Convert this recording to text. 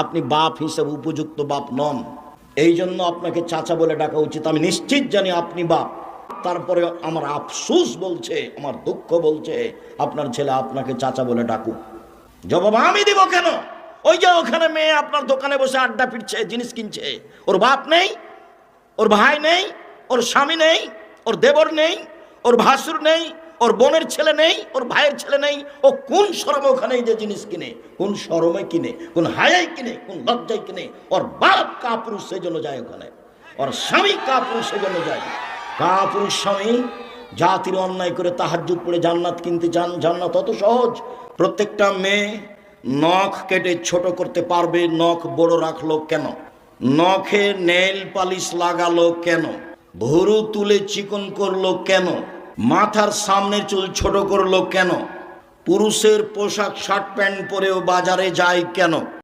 আপনি বাপ হিসেবে উপযুক্ত বাপ নন, এই জন্য আপনাকে চাচা বলে ডাকা উচিত। আমি নিশ্চিত জানি আপনি বাপ, তারপরে আমার আফসোস বলছে, আমার দুঃখ বলছে আপনার ছেলে আপনাকে চাচা বলে ডাকুক। জবাব আমি দিব কেন? ওই যে ওখানে মেয়ে আপনার দোকানে বসে আড্ডা পিটছে, জিনিস কিনছে, ওর বাপ নেই, ওর ভাই নেই, ওর স্বামী নেই, ওর দেবর নেই, ওর ভাসুর নেই, ওর বোনের ছেলে নেই, ওর ভাইয়ের ছেলে নেই, ও কোন শরমে ওখানে যে জিনিস কিনে, কোন শরমে কিনে, কোন হায়ায় কিনে, কোন লজ্জায় কিনে? ওর বাপ কাপুরুষ সেজন্য যায় ওখানে, ওর স্বামী কাপুরুষ সেজন্য যায়। কাপুরুষ স্বামী জাতির অন্যায় করে তাহাজ্জুদ পড়ে জান্নাত কিনতে চান। জান্নাত অত সহজ? প্রত্যেকটা মেয়ে নখ কেটে ছোট করতে পারবে, নখ বড় রাখলো কেন? নখে নেল পালিশ লাগালো কেন? ভুরু তুলে চিকন করলো কেন? মাথার সামনের চুল ছোট করলো কেন? পুরুষের পোশাক শার্ট প্যান্ট পরেও বাজারে যায় কেন?